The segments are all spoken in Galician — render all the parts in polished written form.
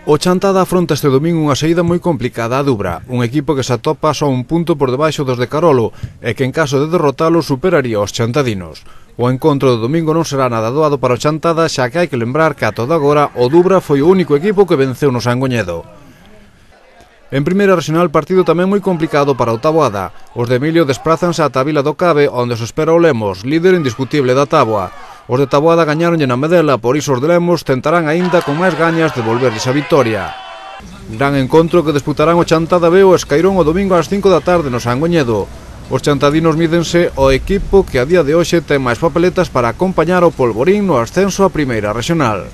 O Chantada afronta este domingo unha saída moi complicada a Dubra, un equipo que se atopa só un punto por debaixo dos de Carolo e que en caso de derrotalo superaría os chantadinos. O encontro do domingo non será nada doado para o Chantada, xa que hai que lembrar que ata agora o Dubra foi o único equipo que venceu no Sangoñedo. En primeira regional, partido tamén moi complicado para o Taboada. Os de Emilio desprázanse ata a Vila do Cabe, onde se espera o Lemos, líder indiscutible da táboa. Os de Taboada gañaronlle na Medela, por iso os de Lemos tentarán aínda con máis gañas devolverlles a vitoria. Gran encontro que disputarán o Chantada B e o Escairón o domingo ás 5 da tarde no Sangoñedo. Os chantadinos mídense ao equipo que a día de hoxe ten máis papeletas para acompañar o Polvorín no ascenso a primeira regional.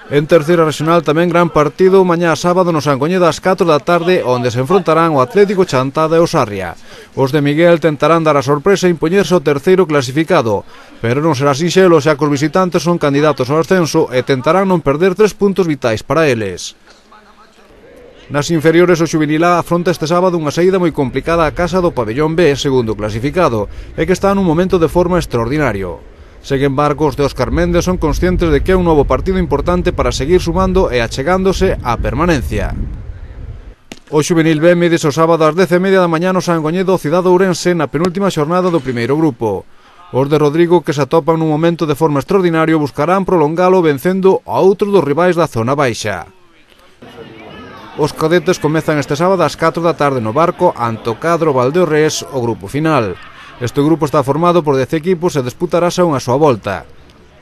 En terceira regional tamén gran partido mañá sábado no Sangoñedo ás 4 da tarde, onde se enfrontarán o Atlético Chantada e o Sarria. Os de Miguel tentarán dar a sorpresa e impoñerse ao terceiro clasificado, pero non será sinxelo xa que os visitantes son candidatos ao ascenso e tentarán non perder 3 puntos vitais para eles. Nas inferiores, o Xuvenil A afronta este sábado unha saída moi complicada á casa do Pabellón B, segundo clasificado, e que está nun momento de forma extraordinario. Sen embargo, os de Óscar Méndez son conscientes de que é un novo partido importante para seguir sumando e achegándose á permanencia. O Xuvenil B mídese o sábado ás 10:30 da mañá no Sangoñedo ao Cidade Ourense na penúltima xornada do primeiro grupo. Os de Rodrigo, que se atopan nun momento de forma extraordinario, buscarán prolongalo vencendo a outro dos rivais da zona baixa. Os cadetes comezan este sábado ás 4 da tarde no Barco ante o cadro Valdeorrés o grupo final. Este grupo está formado por 10 equipos e disputarase unha súa volta.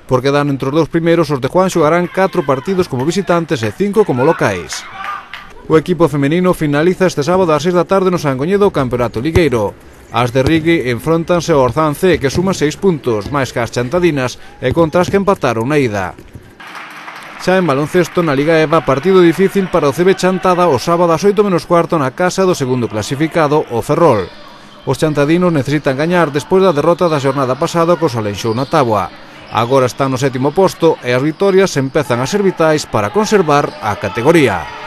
Por quedar entre os dous primeiros, os de Juan xogarán 4 partidos como visitantes e 5 como locais. O equipo femenino finaliza este sábado ás 6 da tarde no Sangoñedo o Campeonato Ligueiro. As de Rigui enfrontanse ao Orzán C, que suma 6 puntos, máis que as chantadinas, e contra as que empataron na ida. Xa en baloncesto, na Liga EVA, partido difícil para o CB Chantada o sábado ás 8:15 na casa do segundo clasificado, o Ferrol. Os chantadinos necesitan gañar despois da derrota da xornada pasada co Salenxou na táboa. Agora están no 7º posto e as vitorias empezan a ser vitais para conservar a categoría.